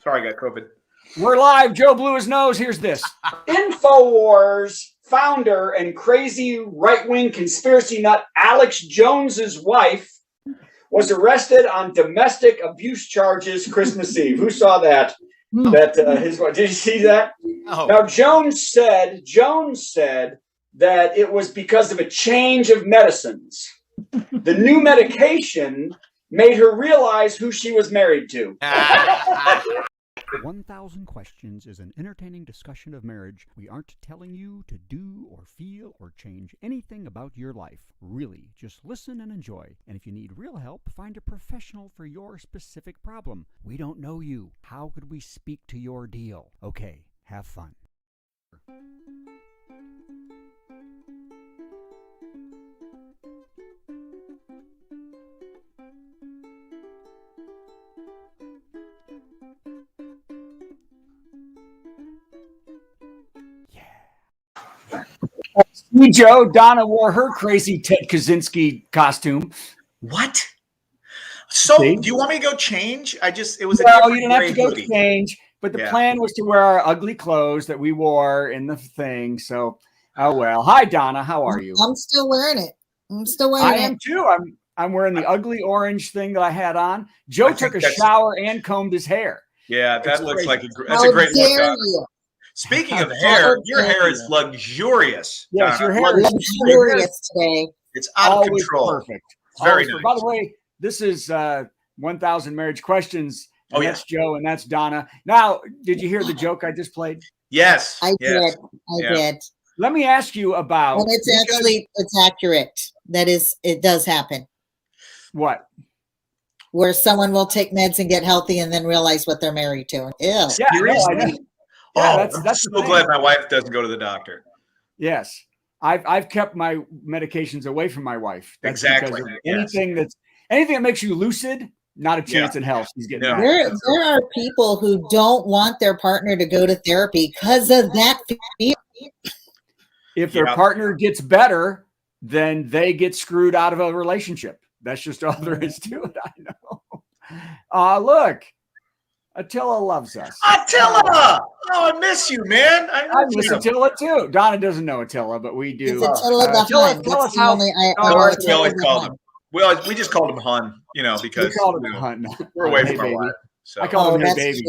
Sorry, I got COVID. We're live. Joe blew his nose. Here's this. InfoWars founder and crazy right-wing conspiracy nut Alex Jones's wife was arrested on domestic abuse charges Christmas Eve. Who saw that? His wife. Did you see that? Oh. Now Jones said that it was because of a change of medicines. The new medication made her realize who she was married to. 1,000 Questions is an entertaining discussion of marriage. We aren't telling you to do or feel or change anything about your life. Really, just listen and enjoy. And if you need real help, find a professional for your specific problem. We don't know you. How could we speak to your deal? Okay, have fun. See, Joe, Donna wore her crazy Ted Kaczynski costume. What? So, See? do you want me to go change? It was Well, a you didn't have to go hoodie. change, but the plan was to wear our ugly clothes that we wore in the thing. So, oh well. Hi, Donna. How are you? I'm still wearing it. I am too. I'm wearing the ugly orange thing that I had on. Joe took a shower and combed his hair. Yeah, that looks crazy. like that's a great look. Speaking of hair, your hair is luxurious. Yes, your hair is luxurious today. It's out of always control. Perfect. It's very Always nice. By the way, this is 1,000 Marriage Questions. Oh, that's Joe and that's Donna. Now, did you hear the joke I just played? Yes. I did. I did. Let me ask you about. And it's accurate. That is, it does happen. What? Where someone will take meds and get healthy and then realize what they're married to. Ew. Yeah, Seriously? I know. Yeah, that's I'm so glad my wife doesn't go to the doctor. Yes. I've kept my medications away from my wife. That's Exactly. because of anything that makes you lucid, not a chance in hell. She's getting back. There are people who don't want their partner to go to therapy because of that fear. If their partner gets better, then they get screwed out of a relationship. That's just all there is to it. I know. Look, Attila loves us. Attila! Oh, I miss you, man. I miss Attila too. Donna doesn't know Attila, but we do. It's Attila the Hun. Tell us That's the how. only We always called him. We just called him Hun, because we called him Hun. We're away Hey, from our baby. wife. So. I call him Hey Baby.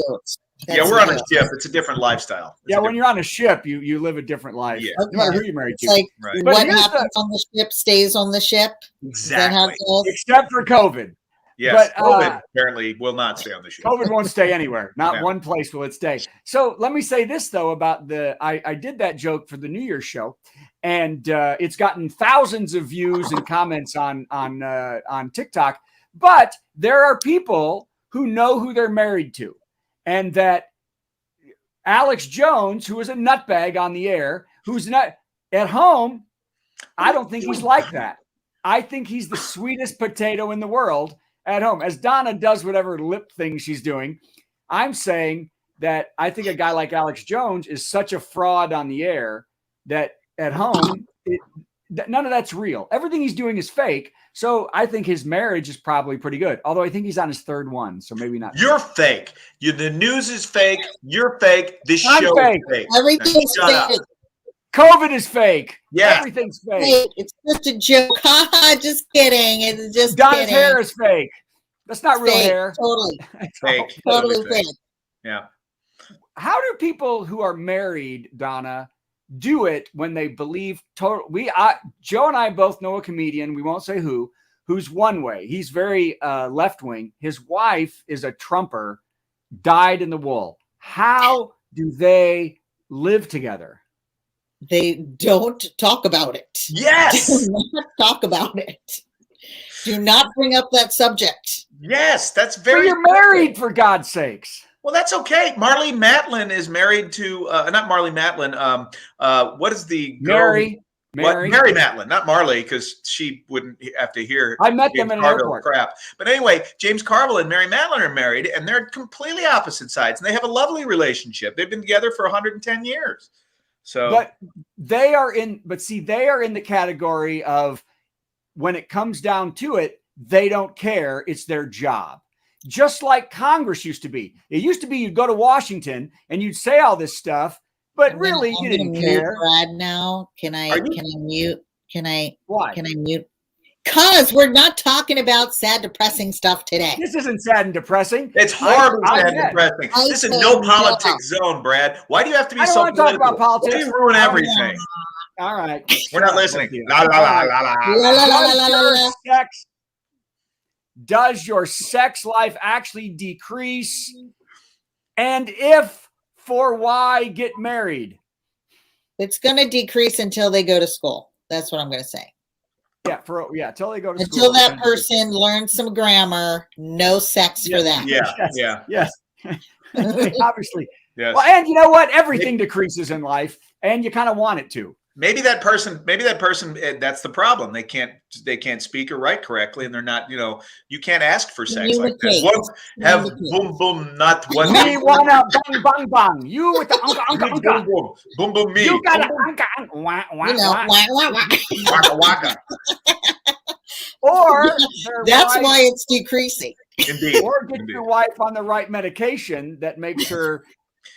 We're on a ship. It's a different lifestyle. When you're on a ship, you live a different life. Yeah. No matter who you're married to. Like Right. what happens on the ship stays on the ship. Exactly. Except for COVID. Yes, but, COVID apparently will not stay on the ship. COVID won't stay anywhere. Not one place will it stay. So let me say this, though, about I did that joke for the New Year's show, and it's gotten thousands of views and comments on TikTok. But there are people who know who they're married to, and that Alex Jones, who is a nutbag on the air, who's not at home, I don't think he's like that. I think he's the sweetest potato in the world at home. As Donna does whatever lip thing she's doing, I'm saying that I think a guy like Alex Jones is such a fraud on the air that at home, none of that's real. Everything he's doing is fake. So I think his marriage is probably pretty good. Although I think he's on his third one, so maybe not. You're fake. The news is fake. You're fake. This I'm show fake. is fake. Everything's fake. COVID is fake. Yeah. Everything's fake. Hey, it's just a joke. Just kidding. It's just Donna's kidding. hair is fake. That's not real Fake. hair. Totally. Fake. Totally fake. Yeah. How do people who are married, Donna, do it when they believe Joe and I both know a comedian, we won't say who's one way. He's very left wing. His wife is a Trumper, dyed in the wool. How do they live together? They don't talk about it. Yes. Do not talk about it. Do not bring up that subject. Yes, that's But very. you're married, for God's sakes. Well, that's okay. Marlee Matlin is married to not Marlee Matlin. What is the girl? Mary Matlin, not Marlee, because she wouldn't have to hear. I met them in an airport. Crap. But anyway, James Carville and Mary Matlin are married, and they're completely opposite sides, and they have a lovely relationship. They've been together for 110 years. So, but they are in the category of when it comes down to it, they don't care. It's their job. just like Congress used to be. It used to be you'd go to Washington and you'd say all this stuff, but really you didn't care. Brad, now can I mute? Why? Can I mute? Because we're not talking about sad, depressing stuff today. This isn't sad and depressing. It's horribly sad and depressing. This is no politics zone, Brad. Why do you have to be so political? I don't want to talk about politics. Why do you ruin everything? All right. We're not listening. La, la, la, la, la. Does your sex life actually decrease? And if, for why get married? It's going to decrease until they go to school. That's what I'm going to say. Yeah, until they go to school. Until that person decrease. Learns some grammar, no sex for them. Yes. Obviously. Yes. Well, and you know what? Everything decreases in life, and you kind of want it to. Maybe that person, that's the problem. They can't speak or write correctly, and they're not, you can't ask for sex like that. Have boom, boom, not one. Me wanna bang, bang, bang. You with the unka, unka, unka. Boom, boom, boom, me. You got unka, wah, wah, waka, waka. Or that's why it's decreasing. Indeed. Or get your wife on the right medication that makes her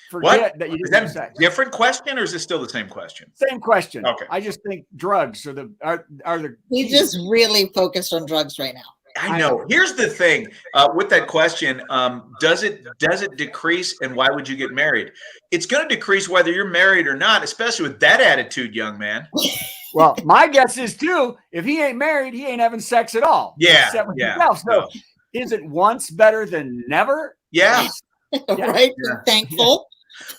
forget that you didn't have sex. Different question, or is it still the same question? Same question. Okay. I just think drugs are the. He just really focused on drugs right now. I know. Here's the thing with that question: does it decrease, and why would you get married? It's going to decrease whether you're married or not, especially with that attitude, young man. Well, my guess is too. If he ain't married, he ain't having sex at all. Yeah. So, is it once better than never? Yeah. Right. Yeah. Thankful.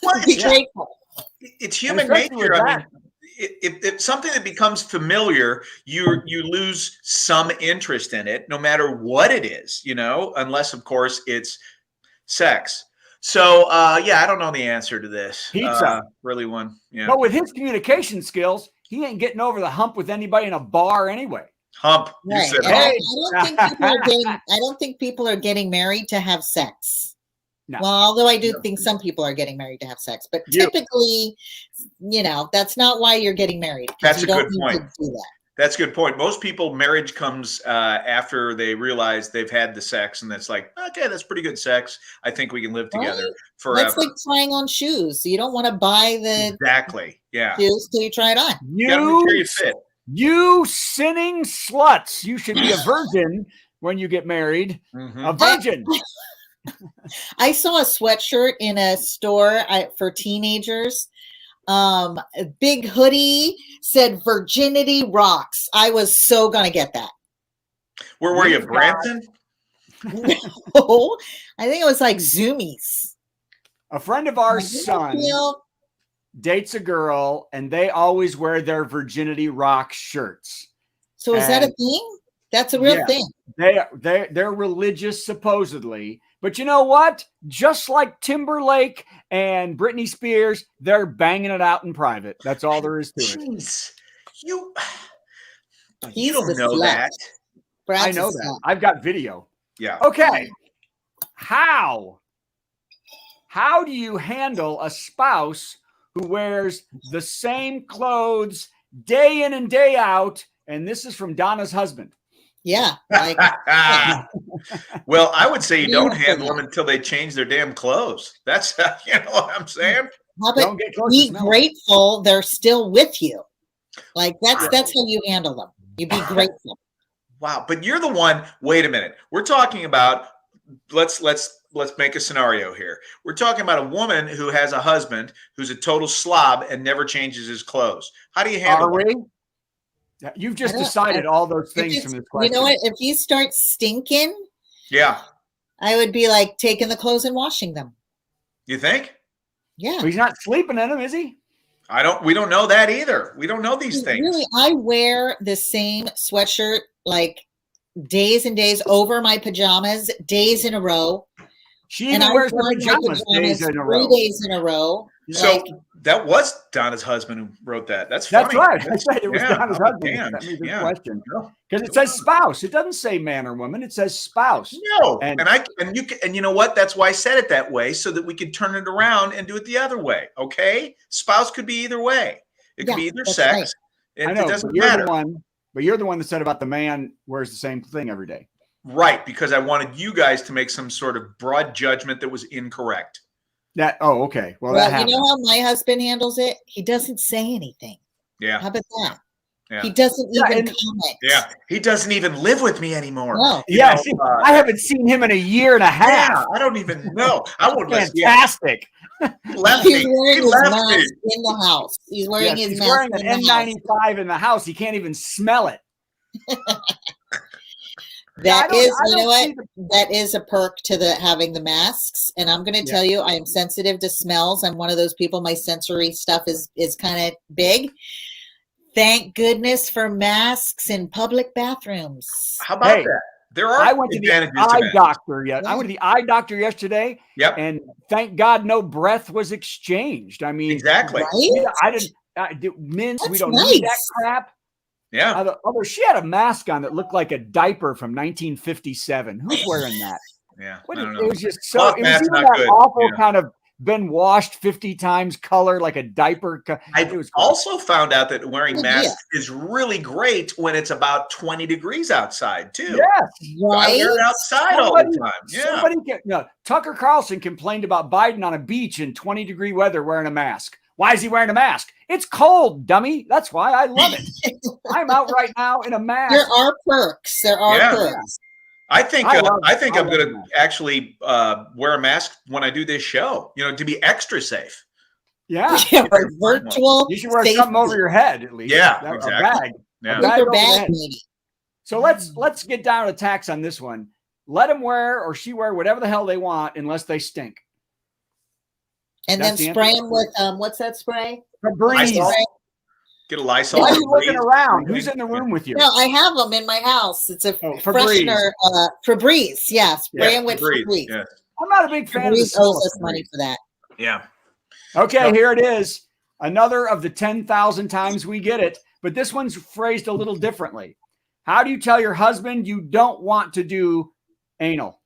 Well, be grateful. It's human nature. I mean, if something that becomes familiar, you lose some interest in it, no matter what it is, unless of course it's sex. So I don't know the answer to this. Pizza. Really one. Yeah. But with his communication skills, he ain't getting over the hump with anybody in a bar anyway. Hump. Right. You said I don't think people are getting married to have sex. No. Well, although I do think some people are getting married to have sex, but typically, that's not why you're getting married. That's a good point. That's a good point. Most people, marriage comes after they realize they've had the sex, and it's like, okay, that's pretty good sex. I think we can live together forever. That's like trying on shoes. You don't want to buy the shoes till you try it on. You gotta make sure you fit. You sinning sluts! You should be a virgin when you get married. Mm-hmm. A virgin. I saw a sweatshirt in a store for teenagers. A big hoodie said "Virginity Rocks." I was so gonna get that. Where were you, Branson? No, I think it was like Zoomies. A friend of ours' son dates a girl, and they always wear their Virginity Rocks shirts. So is that a thing? That's a real thing. They're religious, supposedly. But you know what? Just like Timberlake and Britney Spears, they're banging it out in private. That's all there is to it. Jeez. You don't know that. I know that. I've got video. Yeah. Okay. How do you handle a spouse who wears the same clothes day in and day out? And this is from Donna's husband. Yeah. Well, I would say you don't handle them until they change their damn clothes. That's what I'm saying. Don't get close. Be grateful they're still with you. Like that's how you handle them. You be grateful. Wow, but you're the one. Wait a minute. We're talking about. Let's make a scenario here. We're talking about a woman who has a husband who's a total slob and never changes his clothes. How do you handle it? You've just decided all those things from this question. You know what? If you start stinking, I would be like taking the clothes and washing them. You think? Yeah. Well, he's not sleeping in them, is he? We don't know that either. We don't know these things. Really, I wear the same sweatshirt like days and days over my pajamas, days in a row. She even wears the pajamas days in a row. 3 days in a row. So that was Donna's husband who wrote that. That's funny. That's right. I said it was Donna's husband. That means the question. Because it says spouse. It doesn't say man or woman. It says spouse. No. And you know what? That's why I said it that way, so that we could turn it around and do it the other way. Okay? Spouse could be either way. It could be either sex. Right. I know, it doesn't matter. But you're the one that said about the man wears the same thing every day. Right, because I wanted you guys to make some sort of broad judgment that was incorrect. Okay. Well, Well, that you happens. know how my husband handles it? He doesn't say anything. Yeah. How about that? Yeah. He doesn't even comment. Yeah. He doesn't even live with me anymore. No. Yeah. I haven't seen him in a year and a half. Yeah, I don't even know. I wouldn't listen. Fantastic. He left He's me. wearing He his left mask me. in the house. He's wearing his he's mask wearing in an the house. N95 in the house. He can't even smell it. That is, you know what? That is a perk to having the masks. And I'm going to tell you, I am sensitive to smells. I'm one of those people. My sensory stuff is kind of big. Thank goodness for masks in public bathrooms. How about that? There are I went to the eye doctor. I went to the eye doctor yesterday. Yep. And thank God no breath was exchanged. I mean, exactly. Right? I didn't mints. That's We don't nice. need that crap. Yeah. Although she had a mask on that looked like a diaper from 1957. Who's wearing that? Yeah. What, I don't it know. was just so. Cloth It was mask, even not that good. awful Yeah. kind of been washed 50 times color like a diaper. I've also found out that wearing masks is really great when it's about 20 degrees outside too. Yes, right. I wear it outside all the time. Yeah. Tucker Carlson complained about Biden on a beach in 20-degree weather wearing a mask. Why is he wearing a mask? It's cold, dummy. That's why I love it. I'm out right now in a mask. There are perks. There are perks. I think I'm going to actually wear a mask when I do this show, to be extra safe. Yeah. Virtual. You should wear something over your head at least. Yeah, exactly. A bag. Yeah. A bag maybe. So let's get down to tax on this one. Let them wear or she wear whatever the hell they want unless they stink. And then spray them with what's that spray? Febreze. Get a Lysol. Why are you looking around? Who's in the room with you? No, I have them in my house. It's a freshener. Febreze. Yeah, spray them with Febreze. Yeah. I'm not a big fan of Febreze owes us money for that. Yeah. Okay, here it is. Another of the 10,000 times we get it, but this one's phrased a little differently. How do you tell your husband you don't want to do anal?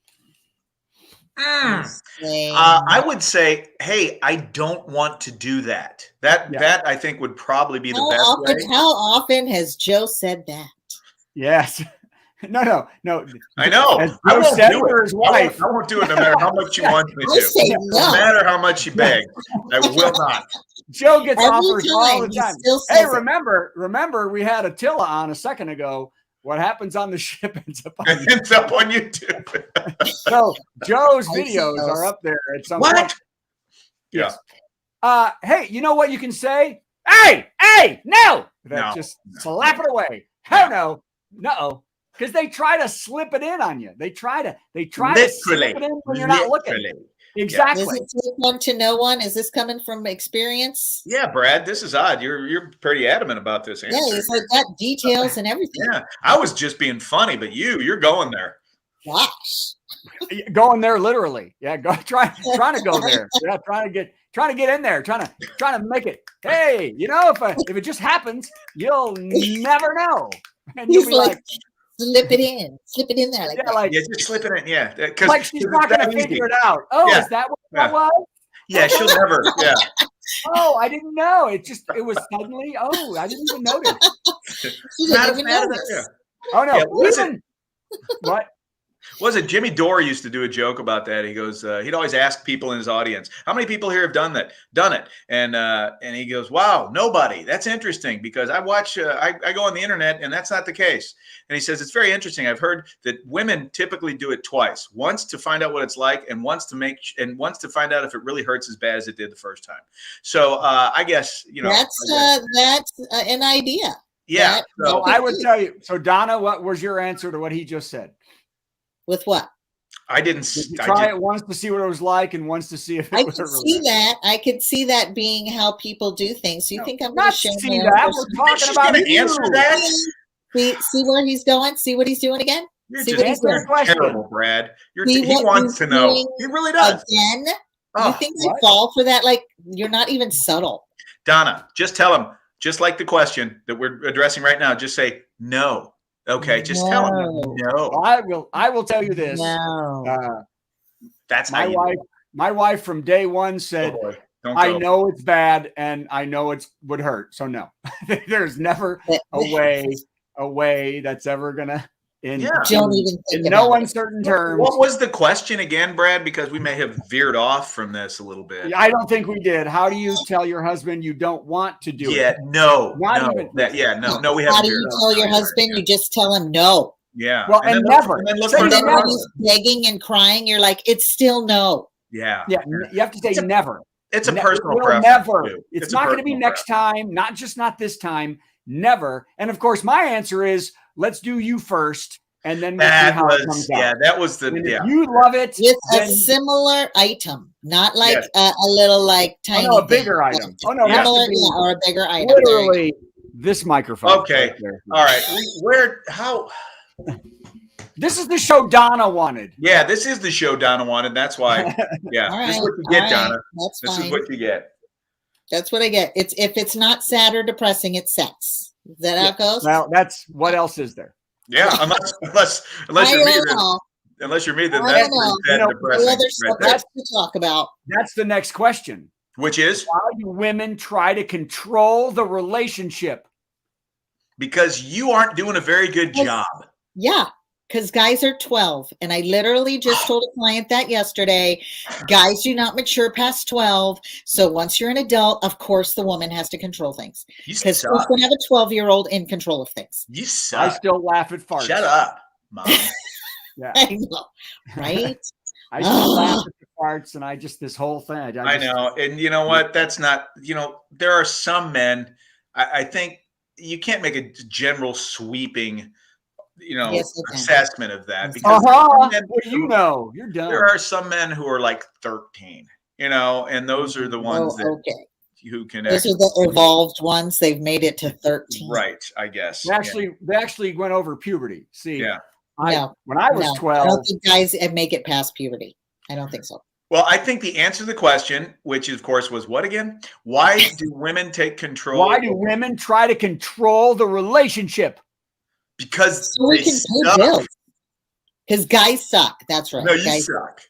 I would say, hey, I don't want to do that. That I think would probably be the best way. How often has Joe said that? Yes. No. I know. As Joe said to his wife. I won't do it no matter how much you want me I say to. no. No matter how much you beg, I will not. Joe gets Every offers all the time, time. he still Hey, says it. remember we had Attila on a second ago. What happens on the ship ends up on It ends up on YouTube. So Joe's videos are up there at some point. Yes. Hey, you know what you can say? Hey, no! Just slap it away. Hell no. Because they try to slip it in on you. They try to slip it in when you're not looking. Exactly. Does it take one to know one? Is this coming from experience? Yeah, Brad, this is odd. You're pretty adamant about this answer. Yeah, he's got details and everything. Yeah, I was just being funny, but you're going there. Gosh. Going there literally. Yeah, trying to go there. Yeah, trying to get in there, trying to make it. Hey, if it just happens, you'll never know. And you'll be like slip it in there like that. Just slip it in. Yeah, like she's not going to figure it out. Oh, is that what that was? Yeah, she'll never. Yeah. Oh, I didn't know. It was suddenly. Oh, I didn't even notice. She didn't even notice. Oh no! What? Was it Jimmy Dore used to do a joke about that? He goes, he'd always ask people in his audience, "How many people here have done it?" And he goes, "Wow, nobody. That's interesting because I watch, I go on the internet, and that's not the case." And he says, "It's very interesting. I've heard that women typically do it twice: once to find out what it's like, and once to find out if it really hurts as bad as it did the first time." So I guess that's an idea. Yeah. So I would tell you. So Donna, what was your answer to what he just said? With what? I didn't try it once to see what it was like, and once to see if it was. I could see that being how people do things. You think I'm going to show see that? We're talking about you. Answer that. See where he's going. See what he's doing again. See what he's doing. Terrible, Brad. He wants to know. He really does. Again. You think they fall for that? Like you're not even subtle. Donna, just tell him. Just like the question that we're addressing right now. Just say no. Okay, just tell him no. I will tell you this. No. That's my wife. My wife from day one said, "I know it's bad and I know it would hurt." So no, there's never a way that's ever gonna in Don't even think in about no it. uncertain terms. What was the question again, Brad? Because we may have veered off from this a little bit. I don't think we did. How do you tell your husband you don't want to do Yeah, it? no, Not no, even- that, yeah, no, no, we How haven't. do you tell your husband? You just tell him no. Yeah. Well, and then never. And then look Say for And then another when answer. he's begging and crying, you're like, it's still no. Yeah. Yeah, you have to say never. It's a Ne- personal will preference. never. too. It's a not going to be personal next time. Not this time. Never. And of course, my answer is let's do you first, and then we'll see That how it comes was, yeah, out. that was the, And yeah. if you love it, With a then similar item, not like Yes. a little like tiny. a thing. bigger item. Oh no, it has to Similar, be yeah, or a bigger item. There you go. literally this microphone. Okay. right there. All right. How? This is the show Donna wanted. Yeah, this is the show Donna wanted. That's why. Yeah. All This is right, what you get, all right, Donna. That's This fine. is what you get. That's what I get. It's if it's not sad or depressing, it's sex. Is that how it goes? Well, that's what else is there? Yeah, unless I you're me, don't then, know. unless you're me, then I that's don't know. pretty sad and You know, depressing. What other right there. subjects to talk about? That's the next question. Which is Why do women try to control the relationship? because you aren't doing a very good Yes. job. Yeah, because guys are 12. And I literally just told a client that yesterday. Guys do not mature past 12. So once you're an adult, of course, the woman has to control things. You Because suck. who's going to have a 12-year-old in control of things? You I suck. still laugh at farts. Shut up, Mom. Yeah. I know, right? I still laugh at the farts, and I just this whole thing. I just- know. And you know what? That's not, there are some men, I think you can't make a general sweeping, Yes, you can. assessment of that. Because Uh-huh. men What do you know? You're done. there are some men who are like 13, and those are the ones Oh, that okay. who can Those are the evolved ones. They've made it to 13. right, I guess. They actually went over puberty. See, Yeah. No, when I was No, I 12, don't think guys make it past puberty. I don't think so. Well, I think the answer to the question, which of course was what again? Why do women take control? why do women try to control the relationship? Because So we they can pay suck. bills. Because guys suck. That's right. No, you guys, suck.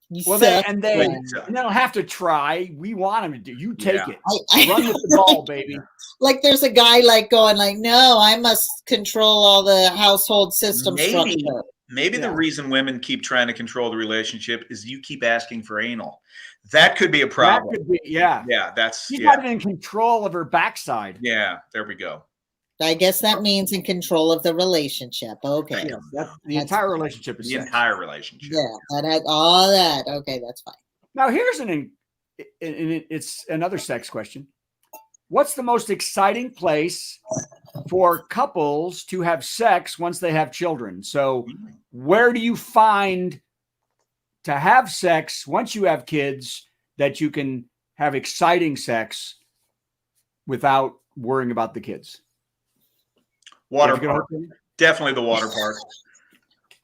you Well, suck. they You suck. don't have to try. We want them to do. You take Yeah. it. I Run with the ball, baby. like there's a guy like going like, no, I must control all the household system Maybe. structure. Maybe the Yeah. reason women keep trying to control the relationship is you keep asking for anal. That could be a That problem. could be, yeah. Yeah, that's She's yeah. not in control of her backside. Yeah, there we go. I guess that means in control of the relationship. Okay. Yes, the That's- entire relationship is The sex. entire relationship. Yeah, that had all that. Okay, that's fine. Now, here's it's another sex question. What's the most exciting place for couples to have sex once they have children? So, where do you find to have sex once you have kids that you can have exciting sex without worrying about the kids? Water Did you go park. with me? Definitely the water park.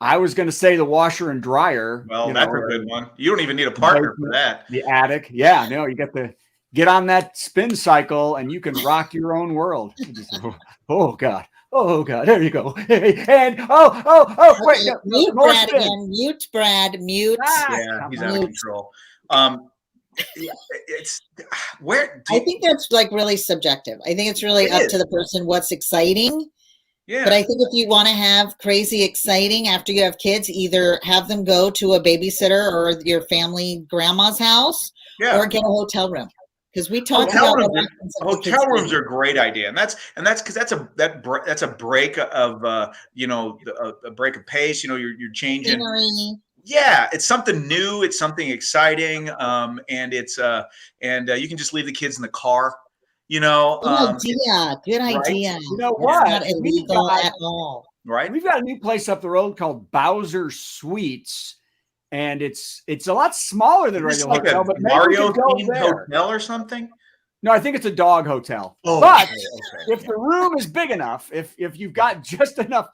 I was going to say the washer and dryer. Well, you that's know, a good one. You don't even need a partner for that. The attic. Yeah, no, you got to get on that spin cycle and you can rock your own world. You just, oh God. Oh God. There you go. And wait. No, Mute more Brad spin. again. Mute Brad. Mute. Ah, Yeah, come he's on. out of control. It's where I think that's like really subjective. I think it's really It up is. to the person what's exciting. yeah. But I think if you want to have crazy exciting after you have kids, either have them go to a babysitter or your family grandma's house yeah. or get a hotel room. Because we talked Hotel about rooms what happens if the Hotel kids rooms leave. are a great idea, and that's because that's a break of a break of pace. You're changing. Scenery. Yeah, it's something new. It's something exciting, and it's and you can just leave the kids in the car. Good idea. Good right? idea. You know It's what? not illegal at all. Right? We've got a new place up the road called Bowser Suites, and it's a lot smaller than It's regular like a hotel. But maybe we Mario could go themed there. hotel or something. No, I think it's a dog hotel. Oh, but okay. if the room is big enough, if you've got just enough,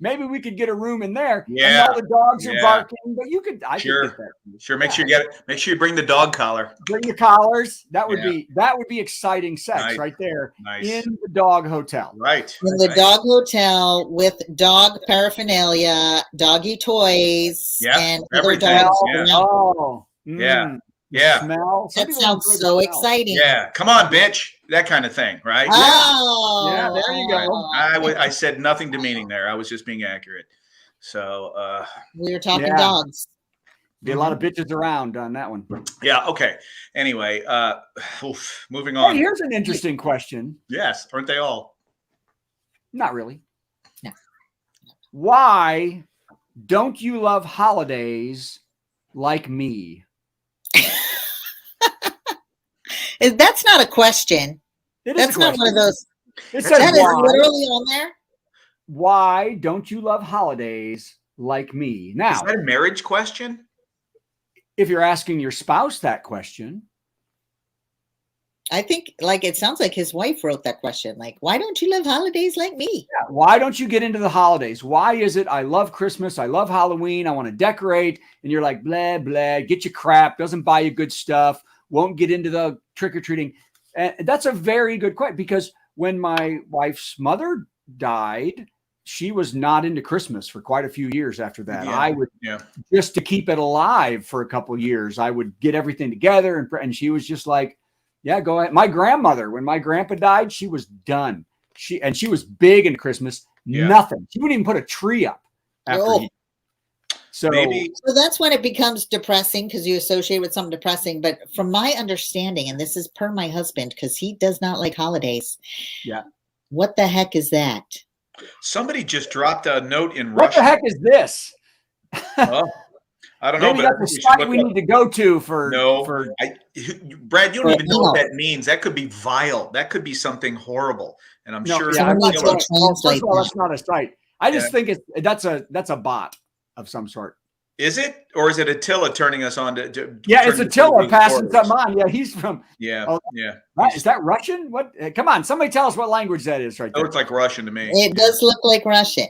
maybe we could get a room in there. Yeah. And all the dogs are Yeah. barking, but I Sure. could get that. Sure, make sure you bring the dog collar. Bring the collars. That would Yeah. be exciting sex Nice. right there Nice. in the dog hotel. Right. In the Right. dog hotel with dog paraphernalia, doggy toys, Yeah, and other everything. dogs. Yeah. around. Oh, Yeah. Yeah. Smell. Some That people sounds enjoy the so smell. exciting. Yeah. Come on, bitch. that kind of thing, right? Oh, Yeah, there you go. I said nothing demeaning there. I was just being accurate. So we were talking Yeah. dogs. Be a lot of bitches around on that one. yeah, okay. Anyway, moving Hey, on. here's an interesting question. Yes, aren't they all? Not really. No. Why don't you love holidays like me? That's not a question. It is That's a not question. one of those. It says That is why. literally on there. Why don't you love holidays like me? Is Now, that a marriage question? if you're asking your spouse that question, I think like it sounds like his wife wrote that question. Like, why don't you love holidays like me? why don't you get into the holidays? Why is it I love Christmas, I love Halloween, I want to decorate, and you're like, blah, blah, get your crap, doesn't buy you good stuff, won't get into the trick-or-treating. And that's a very good question, because when my wife's mother died, she was not into Christmas for quite a few years after that. Yeah. I would, just to keep it alive for a couple of years, I would get everything together, and she was just like, yeah, go ahead. My grandmother, when my grandpa died, she was done. She was big into Christmas. Yeah. Nothing. She wouldn't even put a tree up after he. So Maybe So that's when it becomes depressing because you associate with something depressing. But from my understanding, and this is per my husband, because he does not like holidays. Yeah. What the heck is that? somebody just dropped a note in what Russian. the heck is this? Oh, I don't know. Maybe But I that's think the we should site we look need to go to for. No, for Brad, you don't For even know what email. that means. That could be vile. That could be something horrible. And I'm no, sure. yeah, I'm not Someone sure. needs to Well, first translate of all, that. that's not a site. I just think that's a bot of some sort. Is it, or is it Attila turning us on to Yeah, it's turning Attila to passing orders? something on. Yeah, he's from. Yeah, Oh, yeah. Right, is that Russian? What? Come on, somebody tell us what language that is right That there. looks like Russian to me. It does look like Russian.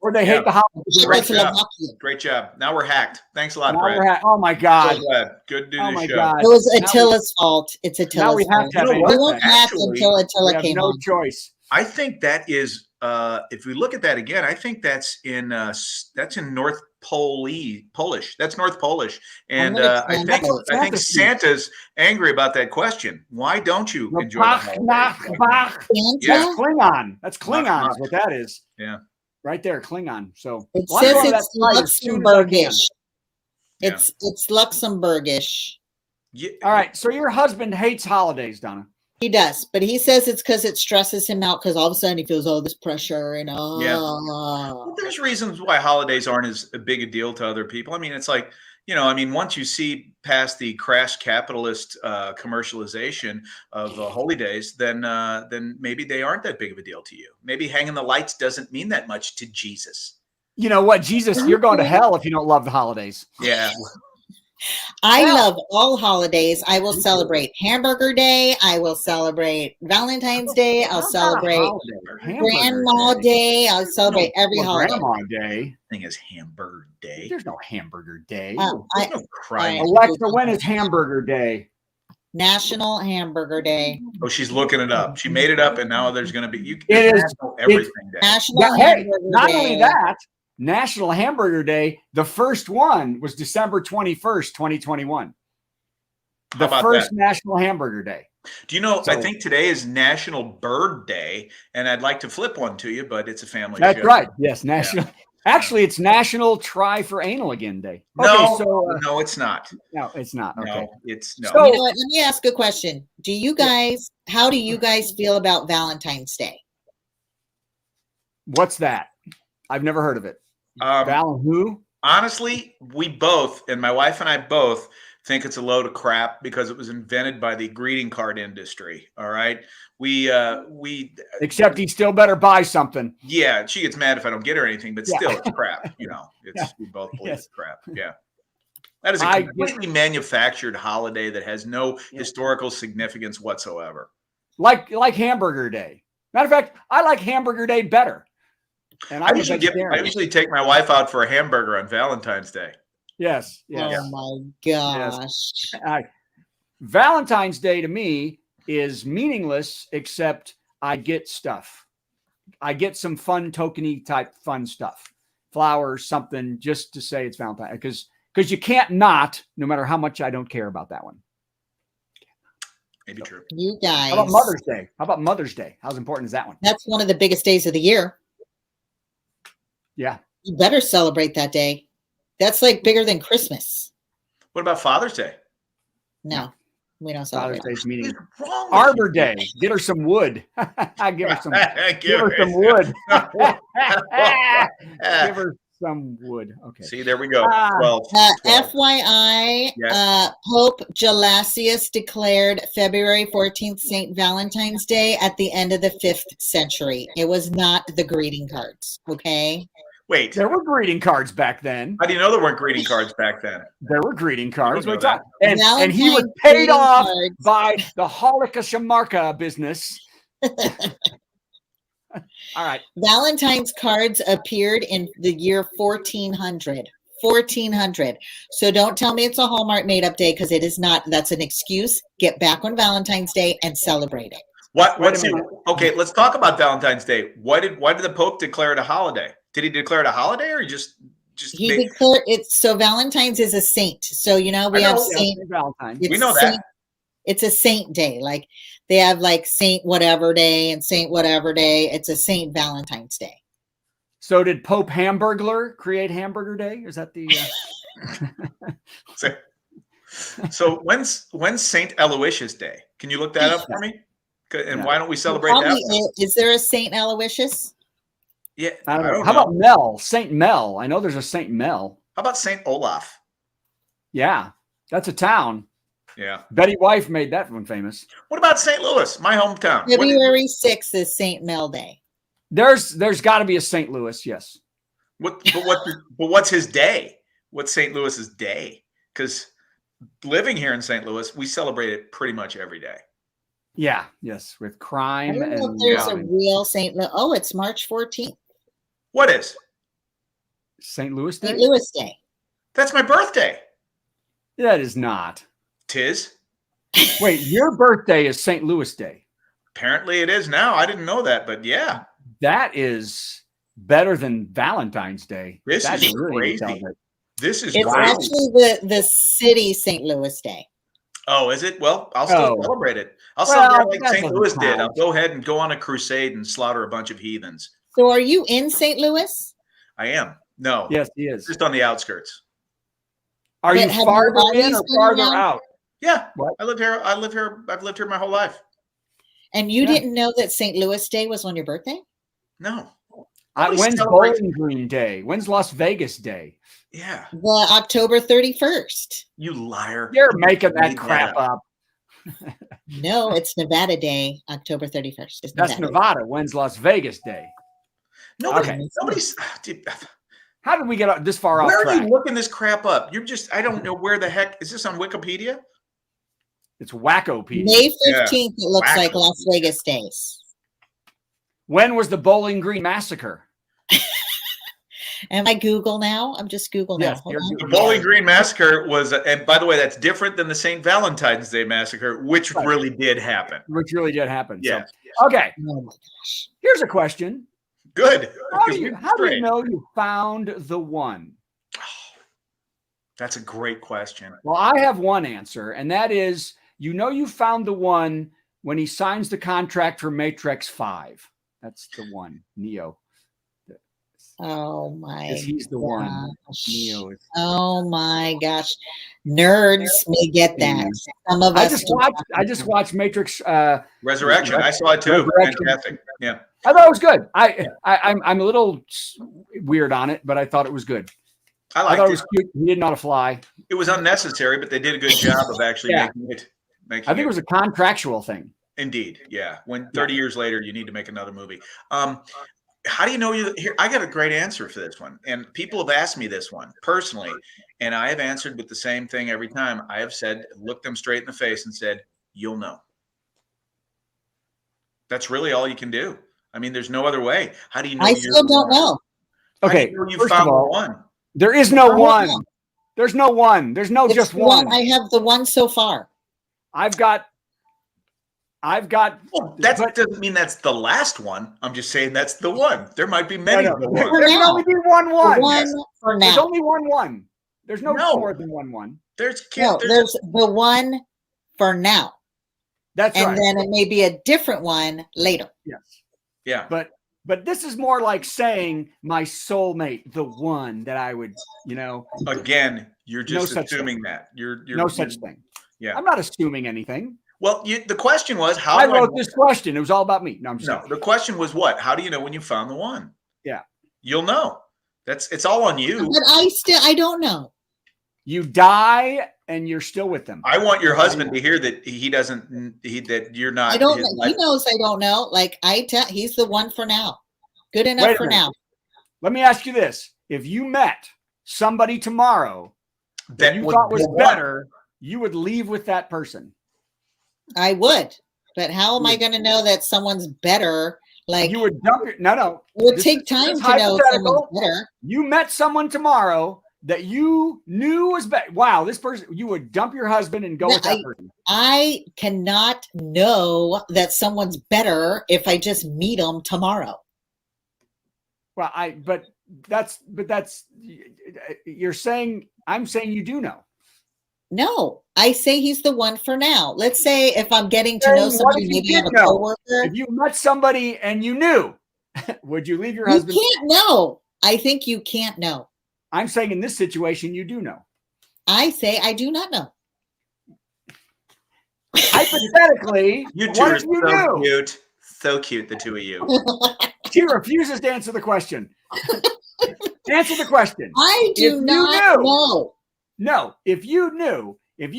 Or they Yeah. hate the holidays. Great job. Czechoslovakia. Great job. Now we're hacked. Thanks a lot, Now Brad. we're oh my God. So glad. Good to do Oh this my show. God. It was Now we- Attila's fault. It's Now we Attila's have fault. to have You know We what? weren't hacked Actually, until We Attila have came no on. choice. I think that is, if we look at that again, I think that's in North Polish. That's North Polish, and gonna I think translate. Santa's angry about that question. Why don't you enjoy the holidays? That's Santa? Klingon. That's Klingon Mach, is what that is. Yeah. Right there, Klingon. So It well, I'm says going to it's that site as soon as I can. Luxembourgish. Yeah. It's Luxembourgish. Yeah. All right. So your husband hates holidays, Donna. He does, but he says it's because it stresses him out because all of a sudden he feels all this pressure and Well, there's reasons why holidays aren't as big a deal to other people. I mean, it's like, once you see past the crass capitalist commercialization of holy days, then maybe they aren't that big of a deal to you. Maybe hanging the lights doesn't mean that much to Jesus. You know what, Jesus? You're going to hell if you don't love the holidays. Yeah. I love all holidays. I will celebrate Hamburger Day. I will celebrate Valentine's Day. I'll celebrate Grandma Day. I'll celebrate every holiday. Grandma Day. Thing is Hamburger Day. There's no Hamburger Day. There's no crying. Alexa, when is Hamburger Day? National Hamburger Day. Oh, she's looking it up. She made it up, and now there's going to be It is everything day. National Yeah, hey, Hamburger not Day. only that, National Hamburger Day, the first one was December 21st, 2021. The How about first that? National Hamburger Day. Do you know, So- I think today is National Bird Day, and I'd like to flip one to you, but it's a family That's show. right. Yes, National. Actually, it's National Try for Anal Again Day. No, Okay, so no, it's not. no, it's not. Okay. No, it's no. So- You know what? Let me ask a question. How do you guys feel about Valentine's Day? What's that? I've never heard of it. Val and who? Honestly, we both, and my wife and I both, think it's a load of crap because it was invented by the greeting card industry. All right. We Except he still better buy something. yeah, she gets mad if I don't get her anything, but Yeah. still it's crap. It's Yeah. we both believe Yes. it's crap. Yeah. That is a I completely manufactured holiday that has no historical significance whatsoever. Like Hamburger Day. Matter of fact, I like Hamburger Day better. And I I'm a usually vegetarian. take my wife out for a hamburger on Valentine's Day. Yes. Yes. Oh my gosh. Valentine's Day to me is meaningless, except I get stuff. I get some fun tokeny type fun stuff, flowers, something, just to say it's Valentine, because you can't not, no matter how much I don't care about that one. Maybe true. You guys. How about Mother's Day? How about Mother's Day? How important is that one? That's one of the biggest days of the year. Yeah. You better celebrate that day. That's like bigger than Christmas. What about Father's Day? No, we don't Father's celebrate. Day's meeting. What's wrong with Arbor you? Day. Get her some wood. Give her some. Give Give her some wood. Give her some wood. Okay. See, there we go. Ah. 12. FYI, Yes. Pope Gelasius declared February 14th St. Valentine's Day at the end of the 5th century. It was not the greeting cards, okay? Wait, There were greeting cards back then. how do you know there weren't greeting cards back then? There were greeting cards. know What's that? that. And he was Valentine's paid greeting off cards. by the Holocaust business. All right. Valentine's cards appeared in the year 1400. 1400. So don't tell me it's a Hallmark made-up day, because it is not. That's an excuse. Get back on Valentine's Day and celebrate it. What's okay, let's talk about Valentine's Day. Why did the Pope declare it a holiday? Did he declare it a holiday, or just He made, declared it. So Valentine's is a saint. So we have Saint Valentine. we know that. It's a saint day. Like they have like Saint whatever day and Saint whatever day. It's a Saint Valentine's Day. So did Pope Hamburglar create Hamburger Day? Is that the? So when's Saint Aloysius Day? Can you look that up for me? And why don't we celebrate that one? Is there a Saint Aloysius? Yeah, I don't know. know. How about Mel? Saint Mel. I know there's a Saint Mel. How about Saint Olaf? Yeah, that's a town. Yeah. Betty White made that one famous. What about St. Louis, my hometown? February 6th is Saint Mel Day. There's got to be a St. Louis, yes. But what's his day? What's St. Louis's day? Because living here in St. Louis, we celebrate it pretty much every day. Yeah, yes, with I crime don't know if and there's a real Saint Louis. Oh, it's March 14th. What is? St. Louis Day. St. Louis Day. That's my birthday. That is not. Tis. Wait, your birthday is St. Louis Day. Apparently it is now. I didn't know that, but yeah. That is better than Valentine's Day. This That is really crazy. This is It's crazy. actually the city St. Louis Day. Oh, is it? Well, I'll still Oh. celebrate it. I'll Well, celebrate like that St. doesn't Louis did. count. I'll go ahead and go on a crusade and slaughter a bunch of heathens. So are you in St. Louis? I am. No. Yes, he is. Just on the outskirts. Are But you have farther your in or bodies been farther around? out? Yeah. What? I live here. I've lived here my whole life. And you Yeah. didn't know that St. Louis Day was on your birthday? No. Nobody When's celebrates- Bowling Green Day? When's Las Vegas Day? Yeah. The October 31st. You liar. You're making that Made crap that up. No, it's Nevada Day, October 31st. It's That's Nevada. When's Las Vegas Day? Nobody. Okay. Nobody's. Dude, How did we get this far off where are track? you looking this crap up? You're just. I don't know where the heck is this on Wikipedia. It's Wackopedia. May 15th, it looks like Wacko. Las Vegas days. When was the Bowling Green Massacre? Am I Google now? I'm just Google now. Yes, Hold you're on. The Google. Bowling Green Massacre was, and by the way, that's different than the St. Valentine's Day Massacre, which Right. really did happen. Which really did happen. Yeah. So, okay, Oh my gosh. here's a question. Good. How Because do you, we're how do you straight. know you found the one? That's a great question. Well, I have one answer, and that is you know you found the one when he signs the contract for Matrix 5. That's the one, Neo. Oh my Because he's the one. gosh. Neo is. Oh my gosh. Nerds may get that. Some of I us just watched Matrix. Resurrection. I saw it too. Resurrection. Fantastic. Yeah. I thought it was good. I'm a little weird on it, but I thought it was good. I I liked thought it it. was cute. He didn't know how to fly. It was unnecessary, but they did a good job of actually Yeah. making I think it was a contractual thing. Indeed. Yeah. When 30 years later, you need to make another movie. How do you know you here? I got a great answer for this one. And people have asked me this one personally, and I have answered with the same thing every time. I have said, looked them straight in the face and said, you'll know. That's really all you can do. I mean, there's no other way. How do you know? I you're still the don't one? know. How do Okay, you know you first of found the all, one. there is no I don't one. know. There's no one. There's no It's just the one. I have the one so far. I've got. Well, that but- doesn't mean that's the last one. I'm just saying that's the one. There might be many. No, no. the There one. can only be one. The one for There's now. only one. There's no No. more than one. There's No, there's the one for now. That's and right. then it may be a different one later. Yes. Yeah. But this is more like saying my soulmate, the one that I would, Again, you're just no assuming that. You're no such thing. Yeah. I'm not assuming anything. Well, the question was how I wrote this question. It was all about me. No, I'm just No, the question was what? How do you know when you found the one? Yeah. You'll know. It's all on you. But I don't know. You die and you're still with them. I want your husband to hear that that you're not. I don't know. He knows I don't know. Like he's the one for now. Good enough for now. Let me ask you this. If you met somebody tomorrow that you thought was better, you would leave with that person. I would. But how am I going to know that someone's better? Like you would dump it. No. It would take time to know someone's better. You met someone tomorrow that you knew was better. Wow, this person, you would dump your husband and go with that person. I cannot know that someone's better if I just meet them tomorrow. Well, but that's you're saying, I'm saying you do know. No, I say he's the one for now. Let's say if I'm getting to know somebody, maybe I'm a coworker. If you met somebody and you knew, would you leave your husband? You can't know. I think you can't know. I'm saying in this situation, you do know. I say I do not know. Hypothetically, you two are so cute. So cute, the two of you. She refuses to answer the question. Answer the question. I do not know. No, if you knew, if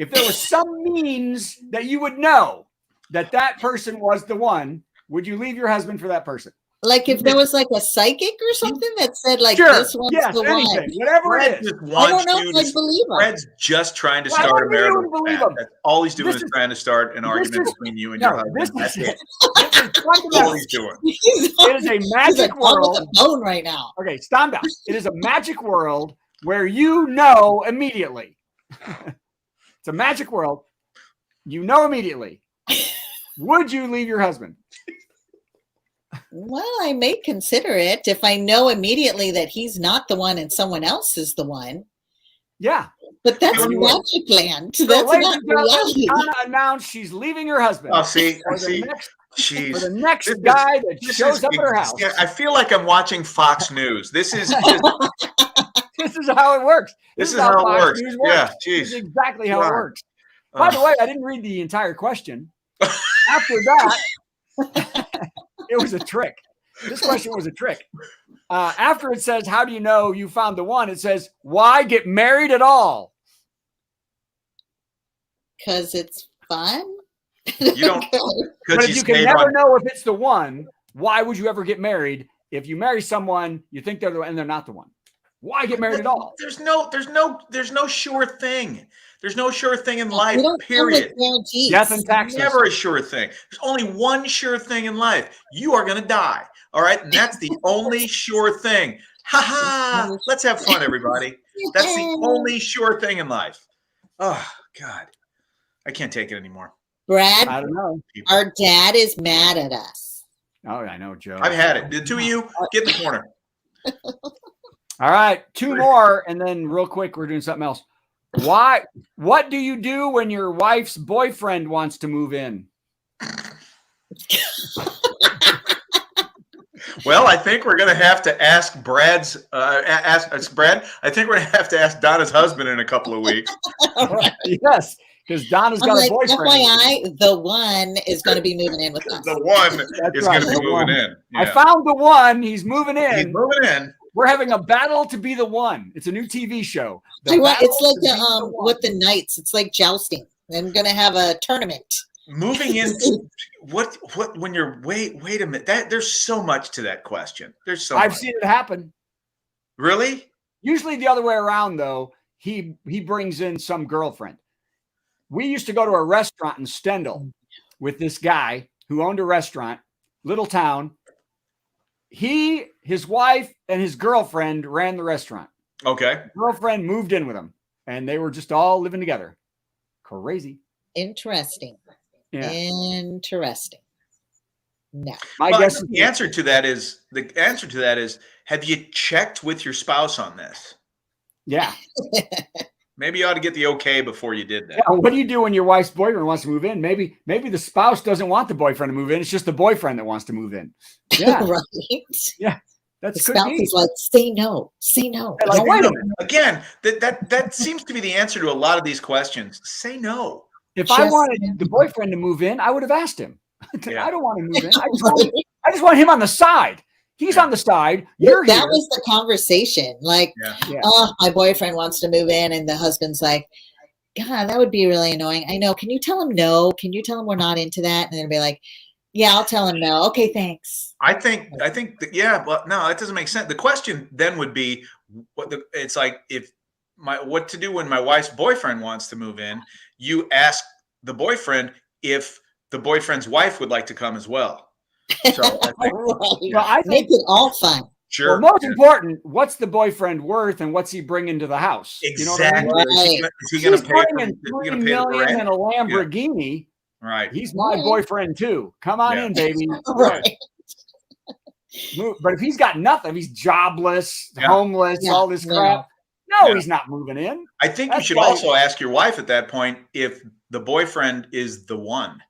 there was some means that you would know that person was the one, would you leave your husband for that person? Like if there was like a psychic or something that said like this one's the anything, one. Whatever it is. I don't know if I believe him. Fred's just trying to start a marital spat. That's all he's doing is trying to start an argument between you and your husband. That's it. That's all he's doing. It is a magic world. With a bone right now. Okay, stand down. It is a magic world where you know immediately. It's a magic world. You know immediately. Would you leave your husband? Well, I may consider it if I know immediately that he's not the one and someone else is the one. Yeah. But that's magic land. So that's not reality. Donna announced she's leaving her husband. Oh, see. For the next guy that shows up at her house. I feel like I'm watching Fox News. This is this is how it works. This is how it works. Yeah, geez. This is exactly how it works. By the way, I didn't read the entire question. After that, it was a trick. This question was a trick. After it says, how do you know you found the one? It says, why get married at all? Because it's fun. You don't. But if you can never know if it's the one, why would you ever get married? If you marry someone, you think they're the one and they're not the one. Why get married at all? There's no sure thing. There's no sure thing in life, period. Death and taxes. Never a sure thing. There's only one sure thing in life. You are going to die. All right. And that's the only sure thing. Ha ha. Let's have fun, everybody. That's the only sure thing in life. Oh, God. I can't take it anymore. Brad, I don't know. Our dad is mad at us. Oh, I know, Joe. I've had it. The two of you, get in the corner. All right. Two more. And then real quick, we're doing something else. What do you do when your wife's boyfriend wants to move in? Well, I think we're going to have to ask Brad. I think we're going to have to ask Donna's husband in a couple of weeks. Yes, because Donna's got a boyfriend. FYI, the one is going to be moving in with us. The one is going to be moving in. Yeah. I found the one. He's moving in. He's moving in. We're having a battle to be the one. It's a new TV show. It's like with the knights. It's like jousting. I'm going to have a tournament. Moving in. What when you're wait a minute. There's so much to that question. There's so much. I've seen it happen. Really? Usually the other way around though. He brings in some girlfriend. We used to go to a restaurant in Stendhal with this guy who owned a restaurant, little town. His wife, and his girlfriend ran the restaurant. Okay. His girlfriend moved in with him, and they were just all living together. Crazy. Interesting. Yeah. Interesting. No. My guess is the answer to that is have you checked with your spouse on this? Yeah. Maybe you ought to get the okay before you did that. Yeah, what do you do when your wife's boyfriend wants to move in? Maybe the spouse doesn't want the boyfriend to move in. It's just the boyfriend that wants to move in. Yeah. Right. Yeah. That's The could spouse be. is like, say no, say no. Like, Say wait no. a minute. Again, that seems to be the answer to a lot of these questions. Say no. If I wanted the boyfriend to move in, I would have asked him. Yeah. I don't want to move in. I just want him on the side. He's on the side. You're that here. was the conversation. Like, Yeah. oh, my boyfriend wants to move in, and the husband's like, God, that would be really annoying. I know. Can you tell him no? Can you tell him we're not into that? And they'll be like, yeah, I'll tell him no. Okay, thanks. I think that, yeah, but no, that doesn't make sense. The question then would be, it's like what to do when my wife's boyfriend wants to move in. You ask the boyfriend if the boyfriend's wife would like to come as well. So I think, Well, I Make think it all fun. sure. well, most important, what's the boyfriend worth and what's he bringing to the house? Exactly. You know what I mean? Right. Is he going He's to pay bringing for $3 the million rent? and a Lamborghini. Right. He's my Right. boyfriend too. Come on Yeah. in, baby. Right. But if he's got nothing, if he's jobless, Yeah. homeless, Yeah, all this no. crap. No, Yeah. he's not moving in. I think That's you should why- also ask your wife at that point if the boyfriend is the one.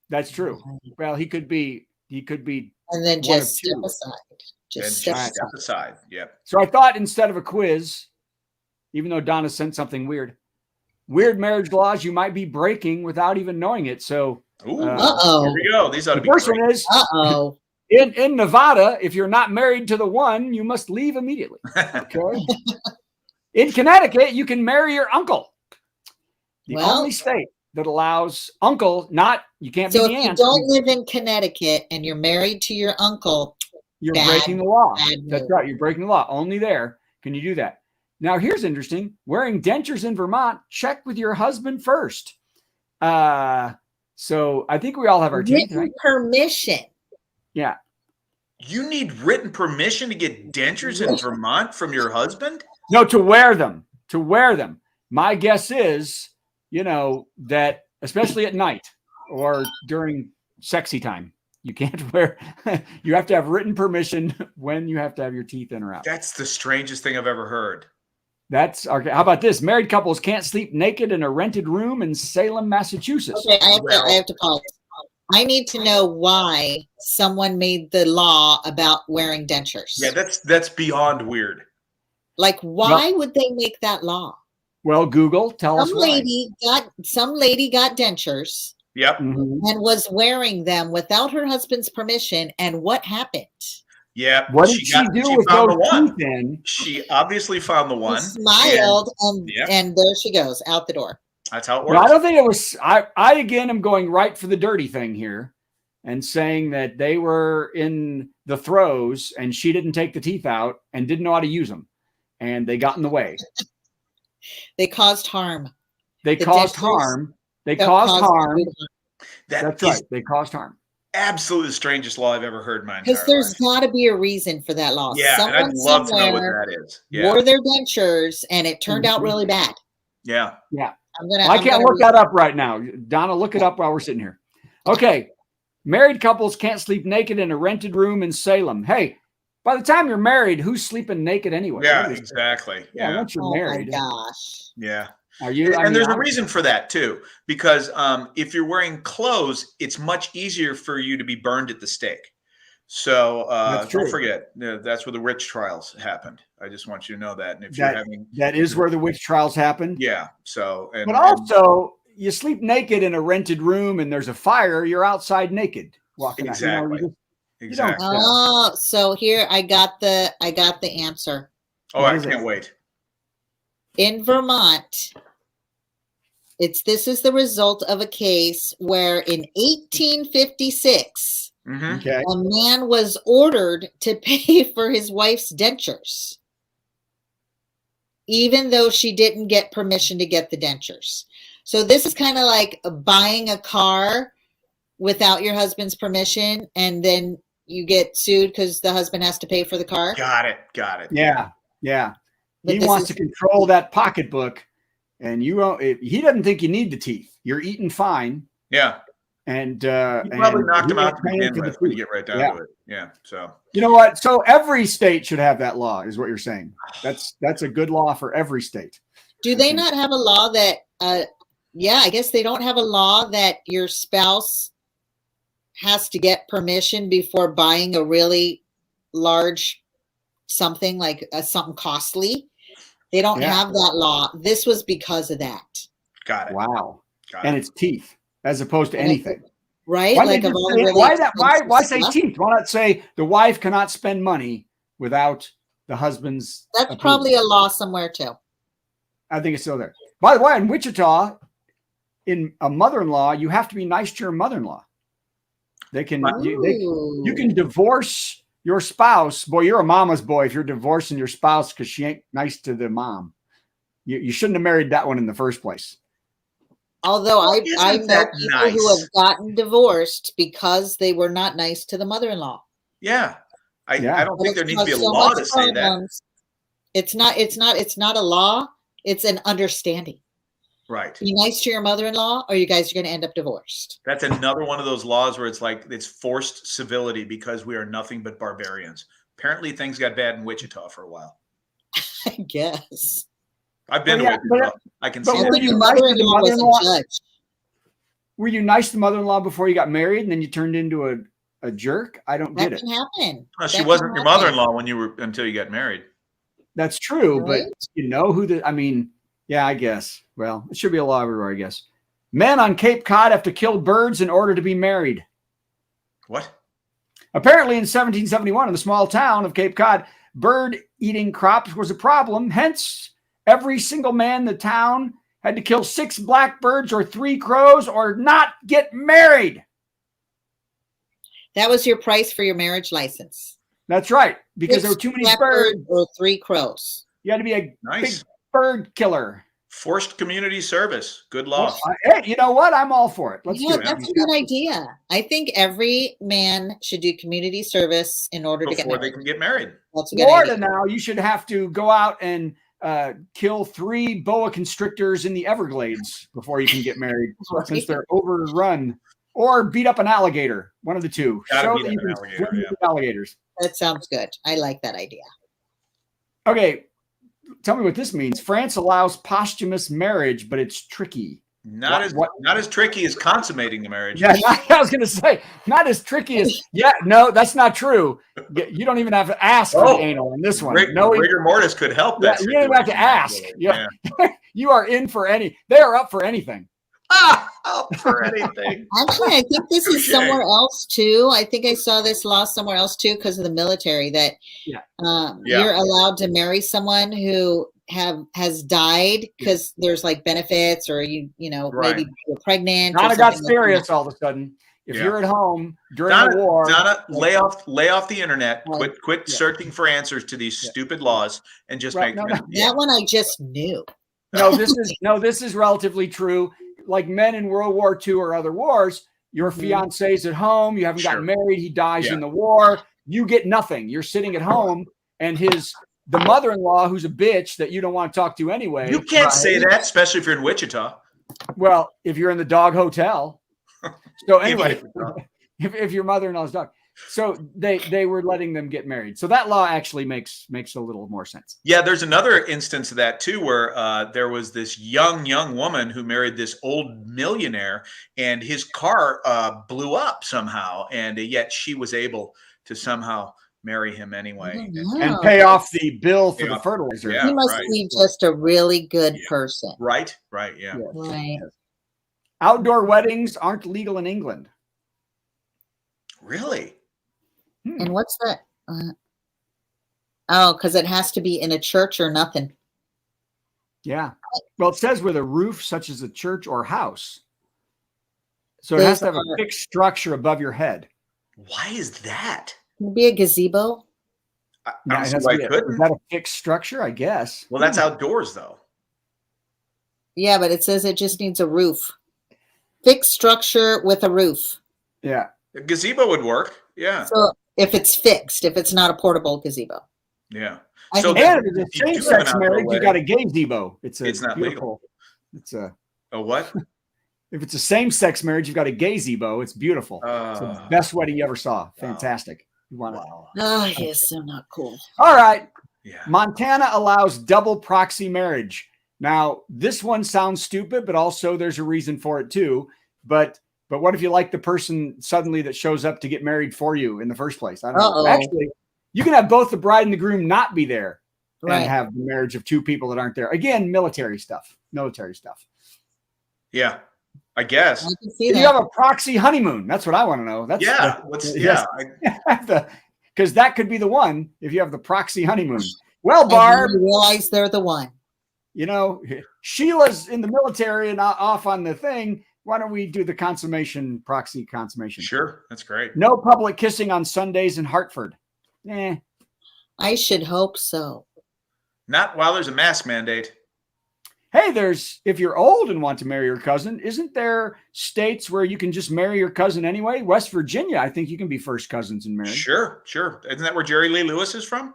That's true. Well, he could be. And then One just of step two. aside. And Just step just aside. step aside. Yep. So I thought instead of a quiz, even though Donna sent something weird marriage laws you might be breaking without even knowing it. So Ooh, Uh-oh. here we go. These ought to the be first great. one is Uh-oh. in Nevada, if you're not married to the one, you must leave immediately. Okay. In Connecticut, you can marry your uncle. The Well- only state that allows uncle, you can't So be if the you aunt. don't live in Connecticut and you're married to your uncle, You're bad- breaking the law. bad That's move. right. You're breaking the law. Only there can you do that. Now, here's interesting. Wearing dentures in Vermont, check with your husband first. So I think we all have our teeth, written right? permission. Yeah. You need written permission to get dentures in Vermont from your husband? No, to wear them. To wear them. My guess is, that especially at night or during sexy time, you can't wear. You have to have written permission when you have to have your teeth in or out. That's the strangest thing I've ever heard. That's okay. How about this? Married couples can't sleep naked in a rented room in Salem, Massachusetts. Okay, I have to pause. I need to know why someone made the law about wearing dentures. Yeah, that's beyond weird. Like, why would they make that law? Well, Google, tell us Some why. lady got dentures Yep. Mhm. and was wearing them without her husband's permission. And what happened? Yep. What did she do with found those the one. teeth in? She obviously found the one. He smiled, Yep. and there she goes out the door. That's how it Well, I works. don't think it was. I again am going right for the dirty thing here, and saying that they were in the throes, and she didn't take the teeth out and didn't know how to use them, and they got in the way. They caused harm. They The caused dentures harm. They That caused caused harm. good harm. That That's is right. They caused harm. absolutely the strangest law I've ever heard in my entire Because there's life. got to be a reason for that law. Yeah, and I'd Someone love to know what somewhere that is. Yeah. wore their dentures, and it turned out Mhm. really bad. Yeah. I can't look that up right now. Donna, look it up while we're sitting here. Okay. Married couples can't sleep naked in a rented room in Salem. Hey, by the time you're married, who's sleeping naked anyway? Yeah, exactly. Yeah, Yeah. once you're Oh married. my gosh. Yeah. Are you? And there's a reason for that too, because if you're wearing clothes, it's much easier for you to be burned at the stake. So That's true. don't forget, that's where the witch trials happened. I just want you to know that. And if you're having, That is where the witch trials happened. yeah. So, But also, you sleep naked in a rented room and there's a fire, you're outside naked walking out. Exactly. don't- exactly. Oh, so here I got the answer. Oh, What I is it? can't wait. In Vermont, this is the result of a case where in 1856 Mhm. Okay. a man was ordered to pay for his wife's dentures, even though she didn't get permission to get the dentures. So this is kind of like buying a car without your husband's permission, and then you get sued because the husband has to pay for the car. Got it. Got it. Yeah. Yeah. But He this wants is- to control that pocketbook, and he doesn't think you need the teeth. You're eating fine. Yeah. And you probably knocked him out to paying begin for the with when you food. get right down Yeah. to it. Yeah. So You know what? So every state should have that law, is what you're saying. That's a good law for every state. Do they not have a law that I guess they don't have a law that your spouse has to get permission before buying a really large something, like something costly. They don't have that law. This was because of that. got it. Wow. Got And it. it's teeth as opposed to anything. Right? Why, Like they of just all say, the really why say stuff. teeth? Why not say the wife cannot spend money without the husband's That's approval? probably a law somewhere too. I think it's still there. By the way, in Wichita, in a mother-in-law, you have to be nice to your mother-in-law. They can you can divorce your spouse. Boy, you're a mama's boy if you're divorcing your spouse because she ain't nice to the mom. You shouldn't have married that one in the first place. Although I Isn't know that people who nice? have gotten divorced because they were not nice to the mother-in-law. Yeah. I don't think there needs to be a So law much to say that. problems. It's not a law. It's an understanding. Right. Be nice to your mother-in-law, or you guys are going to end up divorced. That's another one of those laws where it's like it's forced civility because we are nothing but barbarians. Apparently things got bad in Wichita for a while. I guess. I've been to Wichita. I can see I were think that. your you nice to the mother-in-law was mother-in-law? a judge. Were you nice to mother-in-law before you got married and then you turned into a jerk? I don't That get it. can happen. No, she That wasn't can your happen. mother-in-law until you got married. That's true, Right? but you know who yeah, I guess. Well, it should be a law everywhere, I guess. Men on Cape Cod have to kill birds in order to be married. What? Apparently, in 1771, in the small town of Cape Cod, bird-eating crops was a problem. Hence, every single man in the town had to kill 6 blackbirds or 3 crows or not get married. That was your price for your marriage license. That's right, because there were 6 too many blackbirds birds. or 3 crows. You had to be a Nice. big bird killer. Forced community service. Good law. Well, hey, you know what? I'm all for it. Let's Yeah, do it. that's a good idea. I think every man should do community service in order to get Before they married. can get married. That's a good Florida idea. now, you should have to go out and kill 3 boa constrictors in the Everglades before you can get married, Right. since they're overrun, or beat up an alligator. One of the two. Gotta Show beat that up you an can alligator, swim yeah. with alligators. That sounds good. I like that idea. Okay, tell me what this means. France allows posthumous marriage, but it's tricky. Not as tricky as consummating the marriage. Yeah, I was going to say, not as tricky as. Yeah, no, that's not true. You don't even have to ask for the anal in this one. Rigor mortis could help that. You don't even have to ask. Yeah. You are in for any. They are up for anything. Up for anything. Actually, I think this is Touché. somewhere else too. I think I saw this law somewhere else too because of the military that you're allowed to marry someone who has died because there's like benefits, or maybe you're pregnant. Donna or got something serious like that. all of a sudden. If you're at home during Donna, the war, Donna, lay off the internet. Quit searching for answers to these stupid laws and just make them. That one I just knew. This is relatively true. Like men in World War II or other wars, your fiance's at home, you haven't gotten married, he dies in the war, you get nothing. You're sitting at home, and the mother-in-law, who's a bitch that you don't want to talk to anyway. You can't say that, especially if you're in Wichita. Well, if you're in the dog hotel. So anyway, if your mother-in-law's dog. So they were letting them get married. So that law actually makes a little more sense. Yeah, there's another instance of that too, where there was this young woman who married this old millionaire, and his car blew up somehow, and yet she was able to somehow marry him anyway and pay off the bill for the fertilizer. Yeah, he must be just a really good person. Right, yeah. Yes. Right. Outdoor weddings aren't legal in England. Really? And what's that? Because it has to be in a church or nothing. Yeah. Well, it says with a roof such as a church or house. So it has to have a fixed structure above your head. Why is that? Can it be a gazebo? I don't see why it couldn't. Is that a fixed structure? I guess. Well, that's outdoors though. Yeah, but it says it just needs a roof. Fixed structure with a roof. Yeah. A gazebo would work. Yeah. So if it's fixed, if it's not a portable gazebo. Yeah. So and if it's same-sex marriage, you got a gazebo. It's not beautiful. legal. It's a what? If it's a same-sex marriage, you've got a gazebo. It's beautiful. It's the best wedding you ever saw. Fantastic. You want it? Oh, yes, so not cool. All right. Yeah. Montana allows double proxy marriage. Now, this one sounds stupid, but also there's a reason for it too. But what if you like the person suddenly that shows up to get married for you in the first place? I don't know. Actually, you can have both the bride and the groom not be there and have the marriage of two people that aren't there. Again, military stuff. Yeah, I guess. I can see You that. have a proxy honeymoon. That's what I want to know. That's because that could be the one if you have the proxy honeymoon. Well, Barb, you realize they're the one. You know, Sheila's in the military and off on the thing. Why don't we do the proxy consummation? Sure. That's great. No public kissing on Sundays in Hartford. I should hope so. Not while there's a mask mandate. Hey, if you're old and want to marry your cousin, isn't there states where you can just marry your cousin anyway? West Virginia, I think you can be first cousins in marriage. Sure. Isn't that where Jerry Lee Lewis is from?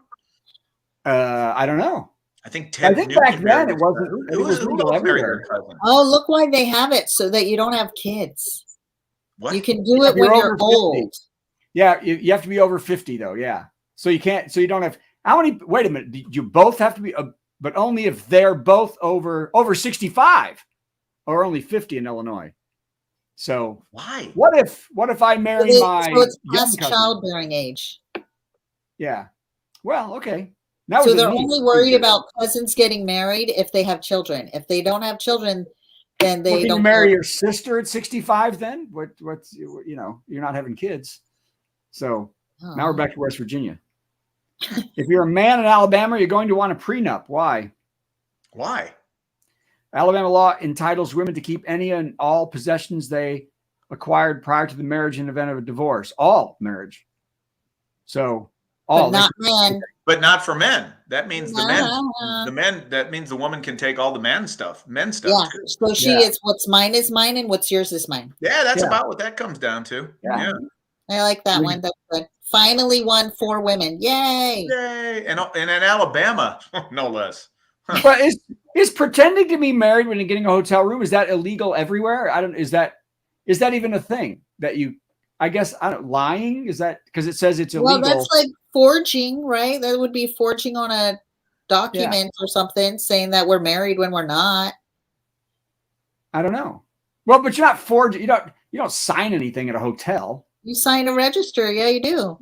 I don't know. I think back then it wasn't. It was legal everywhere. Oh, look why they have it, so that you don't have kids. What? You can do it when you're old. Yeah, you have to be over 50 though. Yeah, so you can't. So you don't have. How many? Wait a minute. You both have to be, but only if they're both over 65, or only 50 in Illinois. So why? What if I marry my? So it's past childbearing age. Yeah. Well, okay. So they're only worried about cousins getting married if they have children. If they don't have children, then they don't marry your sister at 65. Then what's you're not having kids. So now we're back to West Virginia. If you're a man in Alabama, you're going to want a prenup. Why? Why? Alabama law entitles women to keep any and all possessions they acquired prior to the marriage in event of a divorce. All marriage. So all. But not men. But not for men. That means that means the woman can take all the men's stuff. Yeah. So is what's mine is mine and what's yours is mine. Yeah, that's about what that comes down to. Yeah. I like that one. That's good. Finally won for women. Yay. Yay. And in Alabama, no less. Huh. But is pretending to be married when you're getting a hotel room, is that illegal everywhere? Is that even a thing that you, I guess, lying? Is that because it says it's illegal? Well, that's like forging, right? That would be forging on a document or something saying that we're married when we're not. I don't know. Well, but you're not forging. You don't sign anything at a hotel. You sign a register. Yeah, you do.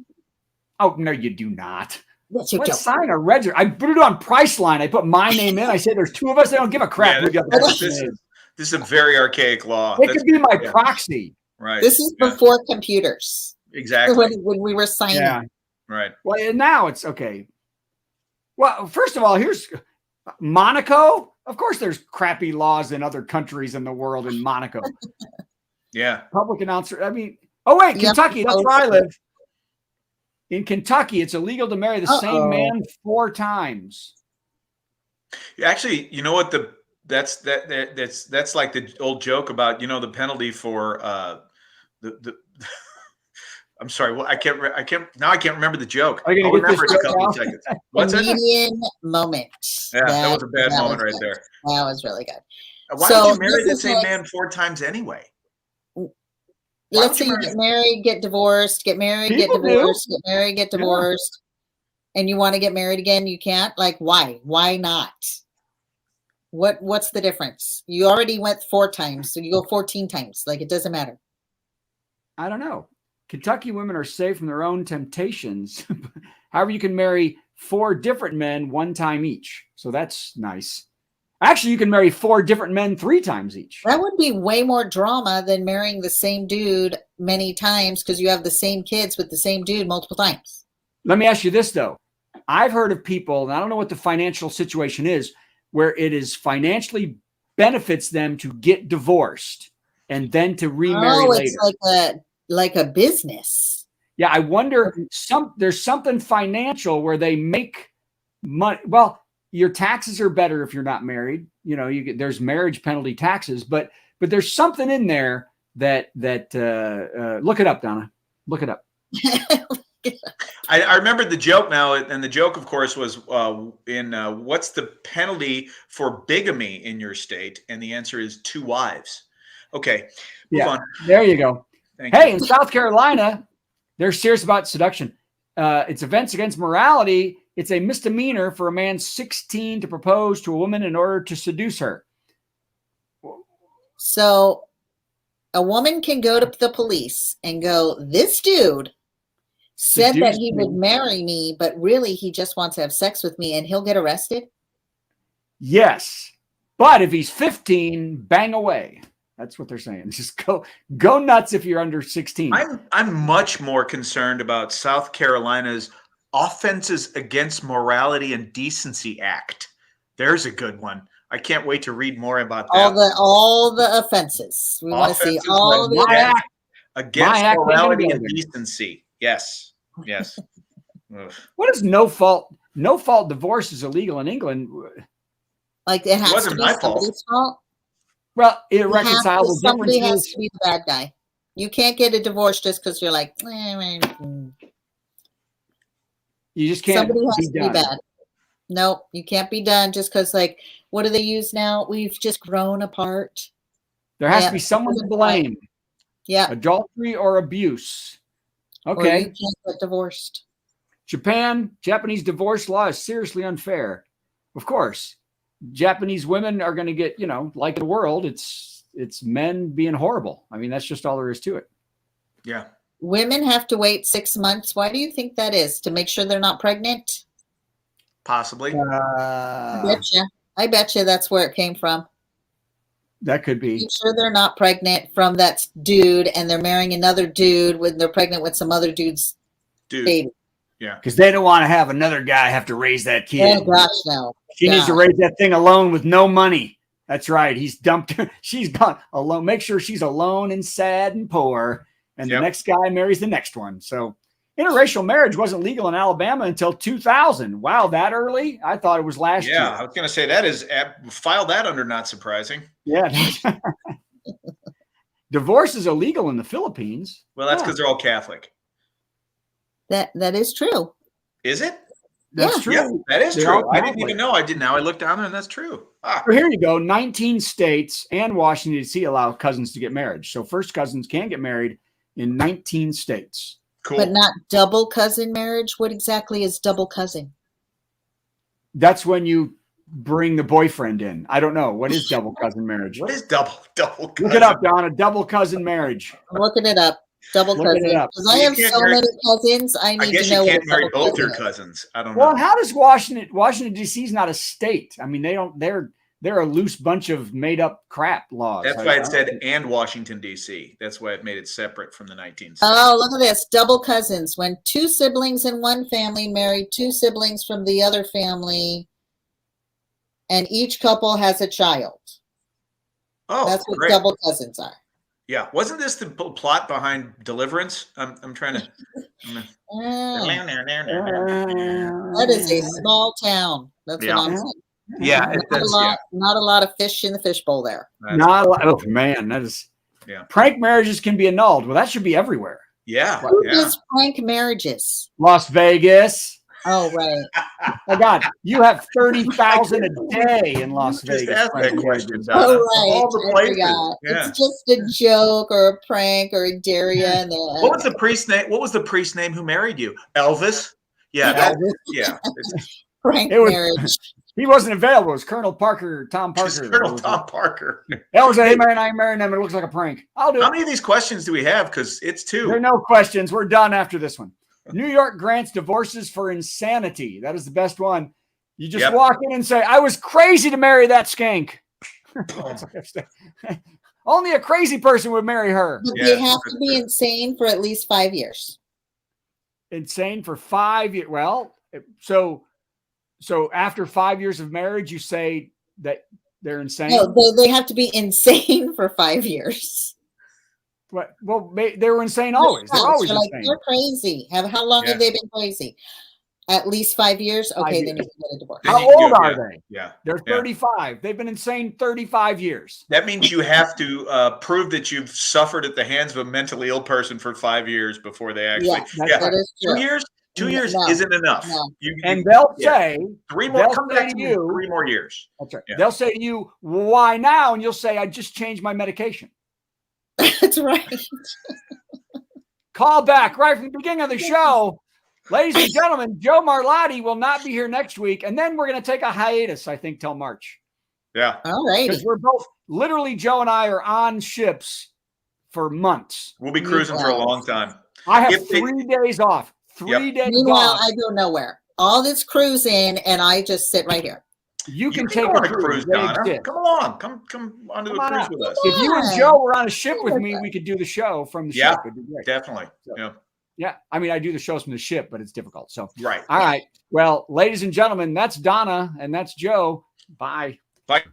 Oh, no, you do not. Yes, you do. Sign a register. I put it on Priceline. I put my name in. I say there's two of us. They don't give a crap. This is a very archaic law. It could be my proxy. Right. This is before computers. Exactly. When we were signing. Yeah. Right. Well, now it's okay. Well, first of all, here's Monaco. Of course, there's crappy laws in other countries in the world in Monaco. Yeah. Public announcer. I mean, oh, wait, Kentucky. That's where I live. In Kentucky, it's illegal to marry the same man 4 times. Actually, you know what? That's like the old joke about, the penalty for the I'm sorry. Well, I can't remember the joke. I'll remember it in a couple of seconds. What's that? Median moment. Yeah, that was a bad moment right there. That was really good. Why don't you marry the same man 4 times anyway? Let's say you get married, get divorced, get married, get divorced, get married, get divorced, and you want to get married again, you can't? Like, why? Why not? What's the difference? You already went 4 times, so you go 14 times. Like, it doesn't matter. I don't know. Kentucky women are safe from their own temptations. However, you can marry 4 different men 1 time each. So that's nice. Actually, you can marry 4 different men 3 times each. That would be way more drama than marrying the same dude many times because you have the same kids with the same dude multiple times. Let me ask you this, though. I've heard of people, and I don't know what the financial situation is, where it is financially benefits them to get divorced and then to remarry later. It's like a business. Yeah, I wonder, there's something financial where they make money. Well, your taxes are better if you're not married. There's marriage penalty taxes, but there's something in there that look it up, Donna. Look it up. I remember the joke now, and the joke, of course, was what's the penalty for bigamy in your state? And the answer is 2 wives. Okay. Move on. There you go. Thank Hey, you. in South Carolina, they're serious about seduction. It's offense against morality. It's a misdemeanor for a man 16 to propose to a woman in order to seduce her. So a woman can go to the police and go, this dude said that he would marry me, but really he just wants to have sex with me, and he'll get arrested? Yes. But if he's 15, bang away. That's what they're saying. Just go nuts if you're under 16. I'm much more concerned about South Carolina's Offenses Against Morality and Decency Act. There's a good one. I can't wait to read more about that. All the offenses. We want to see all the against morality and decency. Yes. What is no fault? No fault divorce is illegal in England. Like it has to be somebody's fault. Well, irreconcilable somebody has to be the bad guy. You can't get a divorce just because you're like, you just can't. Somebody has to be bad. No, you can't be done just because, like, what do they use now? We've just grown apart. There has to be someone to blame. Yeah. Adultery or abuse. Okay. Or you can't get divorced. Japanese divorce law is seriously unfair. Of course. Japanese women are going to get, like the world, it's men being horrible. I mean, that's just all there is to it. Yeah. Women have to wait 6 months. Why do you think that is? To make sure they're not pregnant? Possibly. I bet you that's where it came from. That could be. Make sure they're not pregnant from that dude, and they're marrying another dude when they're pregnant with some other dude's baby. Yeah. Because they don't want to have another guy have to raise that kid. Oh, gosh, no. She needs to raise that thing alone with no money. That's right. He's dumped her. She's gone alone. Make sure she's alone and sad and poor. And the next guy marries the next one. So interracial marriage wasn't legal in Alabama until 2000. Wow, that early? I thought it was last year. Yeah, I was going to say that is file that under not surprising. Yeah. Divorce is illegal in the Philippines. Well, that's because they're all Catholic. That is true. Is it? That's true. Yeah, that is true. I didn't even know. I did. Now I looked down there, and that's true. Well, here you go. 19 states and Washington, D.C. allow cousins to get married. So first cousins can get married in 19 states. Cool. But not double cousin marriage? What exactly is double cousin? That's when you bring the boyfriend in. I don't know. What is double cousin marriage? What is double cousin? Look it up, Donna. Double cousin marriage. I'm looking it up. Double cousin. Because I have so many cousins. I need to know. You can't marry both your cousins. I don't know. Well, how does Washington D.C. is not a state? I mean, they're a loose bunch of made up crap laws. That's why it said and Washington D.C. That's why it made it separate from the 19th. Oh, look at this. Double cousins. When two siblings in one family marry two siblings from the other family, and each couple has a child. Oh, that's what double cousins are. Yeah, wasn't this the plot behind Deliverance? I'm trying to. That is a small town. That's what I'm saying. Yeah, not a lot of fish in the fishbowl there. Not a lot. Oh man, that is. Yeah. Prank marriages can be annulled. Well, that should be everywhere. Yeah. Who does prank marriages? Las Vegas. Oh, right. Oh God, you have 30,000 a day in Las Vegas. Oh, right. All the places. Yeah. It's just a joke or a prank or a Daria. What was the priest name? What was the priest name who married you? Elvis. Yeah. Yeah. Prank marriage. He wasn't available. It was Colonel Parker, Tom Parker. Colonel Tom Parker. That was a hey man, I ain't marrying them. It looks like a prank. I'll do it. How many of these questions do we have? Because it's 2. There are no questions. We're done after this one. New York grants divorces for insanity. That is the best one. You just walk in and say, I was crazy to marry that skank. Only a crazy person would marry her. But they have to be insane for at least 5 years. Insane for 5 years. Well, so after 5 years of marriage, you say that they're insane? No, they have to be insane for 5 years. What? Well, they were insane always. They're always insane. They're crazy. How long have they been crazy? At least 5 years? Okay, they need to get a divorce. How old are they? Yeah. They're 35. They've been insane 35 years. That means you have to prove that you've suffered at the hands of a mentally ill person for 5 years before they actually. That is true. 2 years? 2 years isn't enough. No. And they'll say 3 more. Come back to you. 3 more years. That's right. Yeah. They'll say to you, "Why now?" And you'll say, "I just changed my medication." That's right. Call back right from the beginning of the show. Ladies and gentlemen, Joe Marlotti will not be here next week. And then we're going to take a hiatus, I think, till March. Yeah. All right. Because we're both, literally, Joe and I are on ships for months. We'll be cruising for a long time. I have 3 days off. 3 days Meanwhile, off. I go nowhere. All this cruising, and I just sit right here. You can take a cruise, Donna. Come along. Come onto the cruise with us. If you and Joe were on a ship with me, we could do the show from the ship. It'd be great. Definitely. So, yeah. I mean, I do the shows from the ship, but it's difficult. So, right. All right. Well, ladies and gentlemen, that's Donna and that's Joe. Bye. Bye.